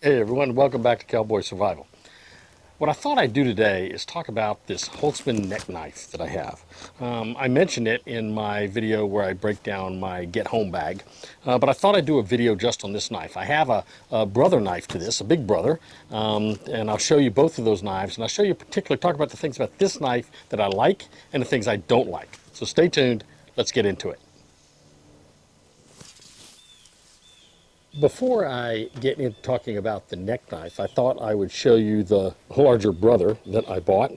Hey everyone, welcome back to Cowboy Survival. What I thought I'd do today is talk about this Holtzman neck knife that I have. I mentioned it in my video where I break down my get home bag, but I thought I'd do a video just on this knife. I have a brother knife to this, a big brother, and I'll show you both of those knives, and I'll show you particularly talk about the things about this knife that I like and the things I don't like. So stay tuned, let's get into it. Before I get into talking about the neck knife, I thought I would show you the larger brother that I bought.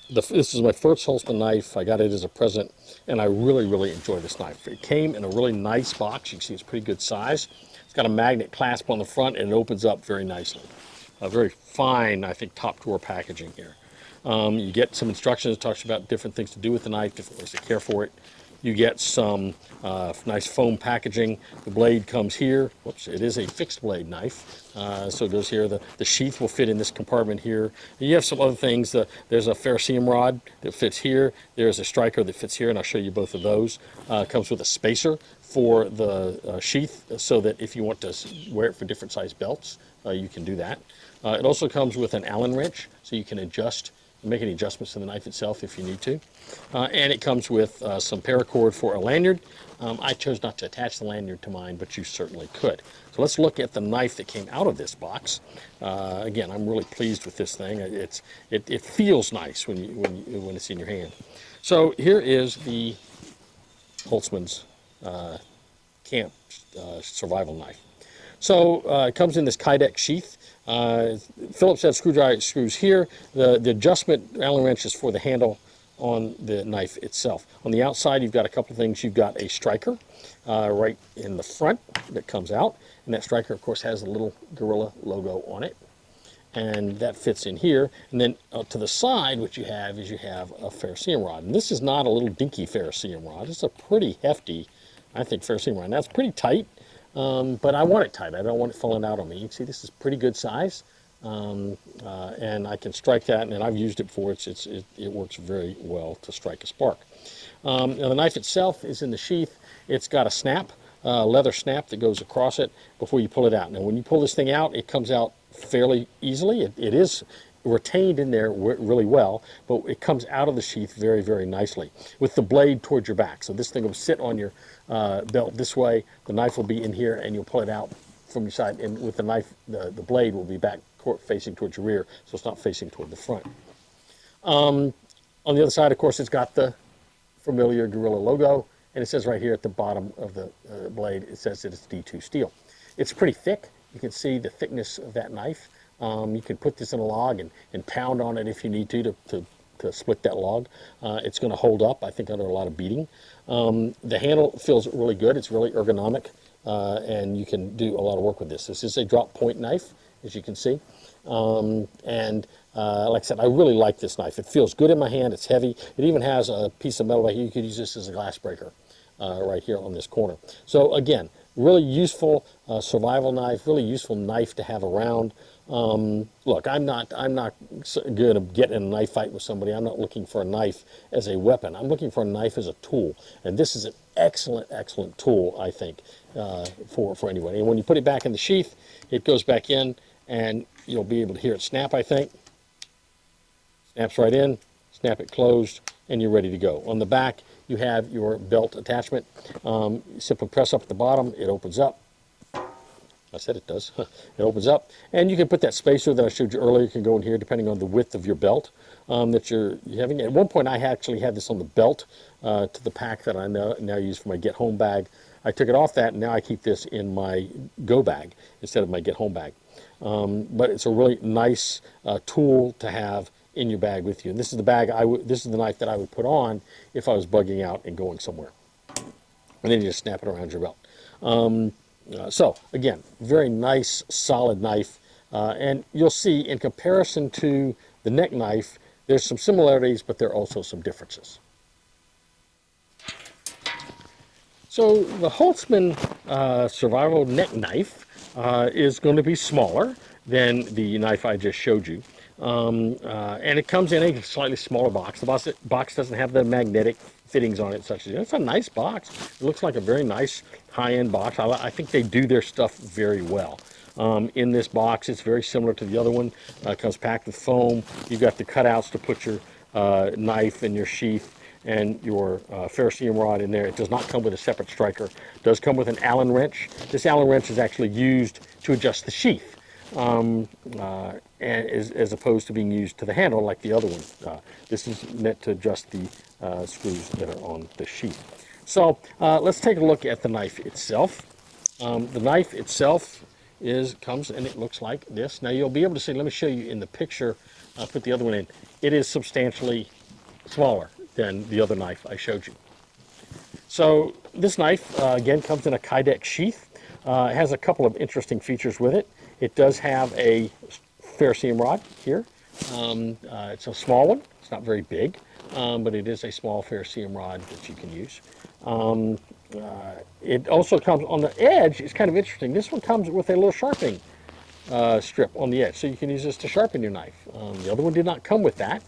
This is my first Holtzman knife. I got it as a present, and I really enjoy this knife. It came in a really nice box. You can see it's pretty good size. It's got a magnet clasp on the front, and it opens up very nicely. A very fine, I think, top drawer packaging here. You get some instructions that talks about different things to do with the knife, different ways to care for it. You get some nice foam packaging. The blade comes here. Whoops, it is a fixed blade knife. So it goes here. The sheath will fit in this compartment here. And you have some other things. There's a ferrocerium rod that fits here. There's a striker that fits here, and I'll show you both of those. It comes with a spacer for the sheath so that if you want to wear it for different size belts, you can do that. It also comes with an Allen wrench, so you can make any adjustments to the knife itself if you need to. And it comes with some paracord for a lanyard. I chose not to attach the lanyard to mine, but you certainly could. So let's look at the knife that came out of this box. Again, I'm really pleased with this thing. It feels nice when it's in your hand. So here is the Holtzman's camp survival knife. So it comes in this kidex sheath. Phillips head screwdriver screws here. The adjustment Allen wrench is for the handle on the knife itself. On the outside, you've got a couple of things. You've got a striker right in the front that comes out, and that striker, of course, has a little gorilla logo on it, and that fits in here. And then to the side, what you have is a ferrocerium rod, and this is not a little dinky ferrocerium rod. It's a pretty hefty, I think, ferrocerium rod. Now it's pretty tight. But I want it tight. I don't want it falling out on me. You can see this is pretty good size, and I can strike that, and I've used it before. It works very well to strike a spark. Now the knife itself is in the sheath. It's got a snap, leather snap that goes across it before you pull it out. Now when you pull this thing out, it comes out fairly easily. It is retained in there really well, but it comes out of the sheath very nicely with the blade towards your back. So this thing will sit on your belt this way. The knife will be in here, and you'll pull it out from your side, and with the knife, the blade will be back facing towards your rear, so it's not facing toward the front. On the other side, of course, it's got the familiar gorilla logo, and it says right here at the bottom of the blade, it says that it's D2 steel. It's pretty thick. You can see the thickness of that knife. You can put this in a log and pound on it if you need to split that log. It's going to hold up, I think, under a lot of beating. The handle feels really good. It's really ergonomic, and you can do a lot of work with this. This is a drop point knife, as you can see. Like I said, I really like this knife. It feels good in my hand. It's heavy. It even has a piece of metal right here. You could use this as a glass breaker right here on this corner. So again, really useful survival knife, really useful knife to have around. Look, I'm not good to get in a knife fight with somebody. I'm not looking for a knife as a weapon. I'm looking for a knife as a tool, and this is an excellent tool, I think, for anyone. And when you put it back in the sheath, it goes back in, and you'll be able to hear it snap, I think. Snaps right in, snap it closed, and you're ready to go. On the back, you have your belt attachment. Simply press up at the bottom, it opens up. I said it does. It opens up, and you can put that spacer that I showed you earlier. You can go in here depending on the width of your belt that you're having. At one point, I actually had this on the belt to the pack that I now use for my get home bag. I took it off that, and now I keep this in my go bag instead of my get home bag. But it's a really nice tool to have in your bag with you. And this is the bag this is the knife that I would put on if I was bugging out and going somewhere. And then you just snap it around your belt. So again, very nice, solid knife, and you'll see in comparison to the neck knife, there's some similarities, but there are also some differences. So the Holtzman survival neck knife is going to be smaller than the knife I just showed you, and it comes in a slightly smaller box. The box doesn't have the magnetic fittings on it, such as it's a nice box. It looks like a very nice high-end box. I think they do their stuff very well. in this box. It's very similar to the other one. It comes packed with foam. You've got the cutouts to put your knife and your sheath and your ferrocerium rod in there. It does not come with a separate striker. It does come with an Allen wrench. This Allen wrench is actually used to adjust the sheath, and as opposed to being used to the handle like the other one. This is meant to adjust the screws that are on the sheath. So let's take a look at the knife itself. The knife itself comes and it looks like this. Now you'll be able to see, let me show you in the picture, I'll put the other one in. It is substantially smaller than the other knife I showed you. So this knife, again, comes in a kidex sheath. It has a couple of interesting features with it. It does have a ferrocerium rod here. It's a small one. It's not very big, but it is a small ferrocerium rod that you can use. It also comes on the edge. It's kind of interesting. This one comes with a little sharpening strip on the edge, so you can use this to sharpen your knife. The other one did not come with that,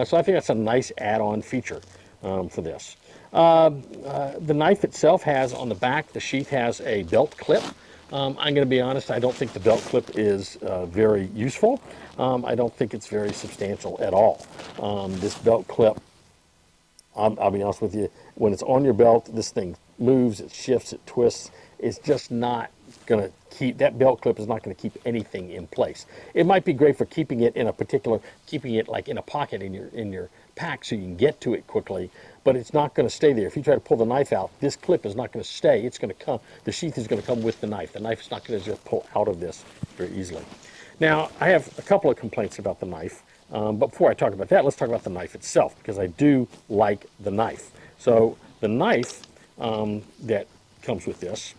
so I think that's a nice add-on feature for this. The knife itself has on the back, the sheath has a belt clip. I'm going to be honest, I don't think the belt clip is very useful. I don't think it's very substantial at all. This belt clip, I'll be honest with you, when it's on your belt, this thing moves, it shifts, it twists. It's just not going to keep, that belt clip is not going to keep anything in place. It might be great for keeping it in a particular, keeping it like in a pocket in your pack so you can get to it quickly, but it's not going to stay there. If you try to pull the knife out, this clip is not going to stay. It's going to come, the sheath is going to come with the knife. The knife is not going to just pull out of this very easily. Now, I have a couple of complaints about the knife, but before I talk about that, let's talk about the knife itself, because I do like the knife. So the knife that comes with this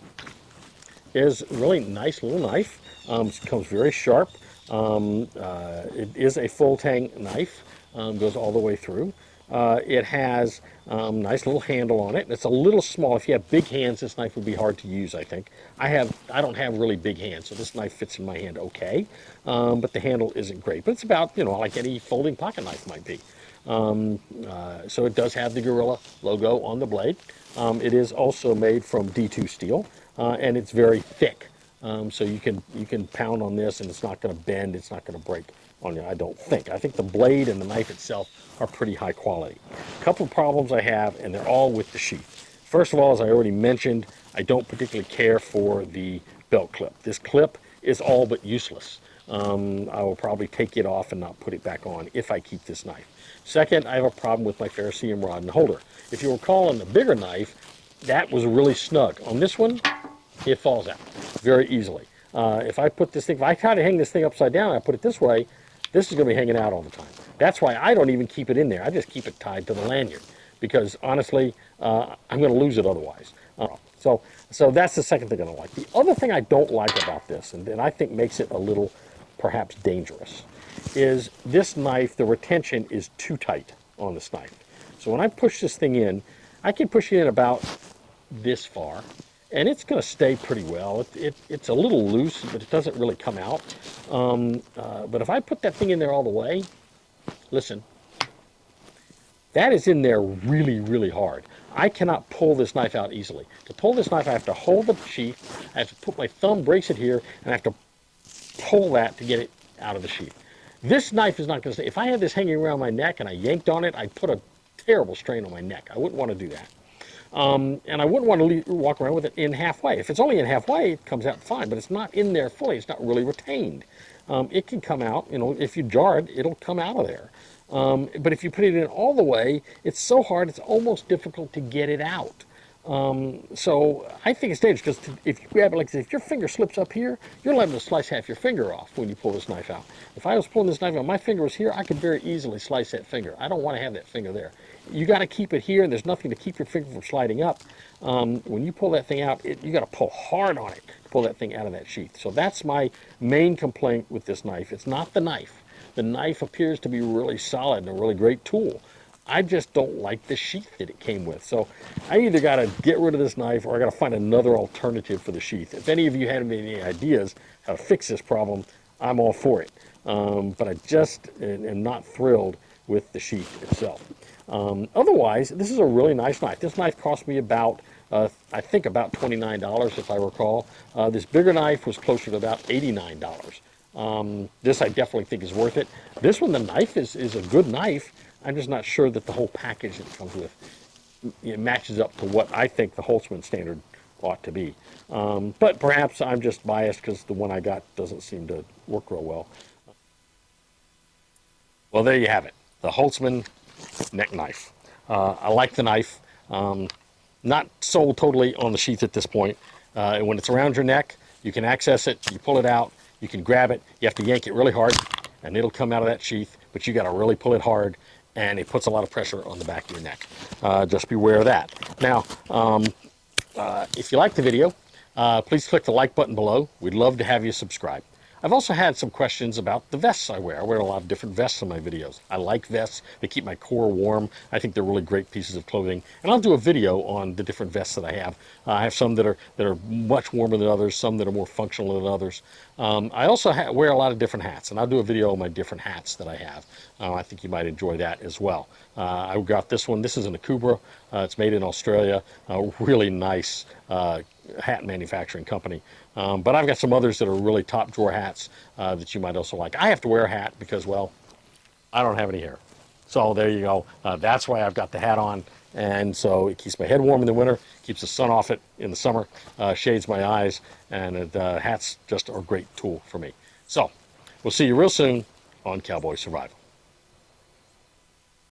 is a really nice little knife. It comes very sharp. It is a full tang knife, goes all the way through. It has a nice little handle on it. It's a little small. If you have big hands, this knife would be hard to use, I think. I don't have really big hands, so this knife fits in my hand okay, but the handle isn't great. But it's about, like any folding pocket knife might be. So it does have the Gorilla logo on the blade. It is also made from D2 steel, and it's very thick. So you can pound on this and it's not going to bend, it's not going to break on you, I don't think. I think the blade and the knife itself are pretty high quality. A couple of problems I have, and they're all with the sheath. First of all, as I already mentioned, I don't particularly care for the belt clip. This clip is all but useless. I will probably take it off and not put it back on if I keep this knife. Second, I have a problem with my ferrocerium rod and holder. If you recall on the bigger knife, that was really snug. On this one, it falls out very easily. If I try to hang this thing upside down and I put it this way, this is going to be hanging out all the time. That's why I don't even keep it in there. I just keep it tied to the lanyard because honestly, I'm going to lose it otherwise. So that's the second thing I don't like. The other thing I don't like about this, and I think makes it a little perhaps dangerous, is this knife, the retention is too tight on this knife. So when I push this thing in, I can push it in about this far, and it's going to stay pretty well. It's a little loose, but it doesn't really come out. But if I put that thing in there all the way, listen, that is in there really, really hard. I cannot pull this knife out easily. To pull this knife, I have to hold the sheath, I have to put my thumb, brace it here, and I have to pull that to get it out of the sheath. This knife is not going to stay. If I had this hanging around my neck and I yanked on it, I'd put a terrible strain on my neck. I wouldn't want to do that. And I wouldn't want to walk around with it in halfway. If it's only in halfway, it comes out fine, but it's not in there fully. It's not really retained. It can come out, if you jar it, it'll come out of there. But if you put it in all the way, it's so hard, it's almost difficult to get it out. So I think it's dangerous because if you grab it like this, if your finger slips up here, you're liable to slice half your finger off when you pull this knife out. If I was pulling this knife out, my finger was here, I could very easily slice that finger. I don't want to have that finger there. You got to keep it here, and there's nothing to keep your finger from sliding up. When you pull that thing out, you got to pull hard on it to pull that thing out of that sheath. So that's my main complaint with this knife. It's not the knife. The knife appears to be really solid and a really great tool. I just don't like the sheath that it came with. So I either got to get rid of this knife or I got to find another alternative for the sheath. If any of you have any ideas how to fix this problem, I'm all for it. But I just am not thrilled with the sheath itself. Otherwise, this is a really nice knife. This knife cost me about I think about $29 if I recall. This bigger knife was closer to about $89. This I definitely think is worth it. This one, the knife is a good knife. I'm just not sure that the whole package that it comes with it matches up to what I think the Holtzman standard ought to be. But perhaps I'm just biased because the one I got doesn't seem to work real well. Well, there you have it, the Holtzman neck knife. I like the knife. Not sold totally on the sheath at this point. When it's around your neck, you can access it, you pull it out, you can grab it, you have to yank it really hard, and it'll come out of that sheath, but you got to really pull it hard, and it puts a lot of pressure on the back of your neck. Just beware of that. Now, if you like the video, please click the like button below. We'd love to have you subscribe. I've also had some questions about the vests I wear. I wear a lot of different vests in my videos. I like vests. They keep my core warm. I think they're really great pieces of clothing. And I'll do a video on the different vests that I have. I have some that are much warmer than others, some that are more functional than others. I also wear a lot of different hats, and I'll do a video on my different hats that I have. I think you might enjoy that as well. I got this one. This is an Akubra. It's made in Australia. A really nice hat manufacturing company. But I've got some others that are really top drawer hats that you might also like. I have to wear a hat because, well, I don't have any hair. So there you go. That's why I've got the hat on. And so it keeps my head warm in the winter, keeps the sun off it in the summer, shades my eyes, and hats just are a great tool for me. So we'll see you real soon on Cowboy Survival.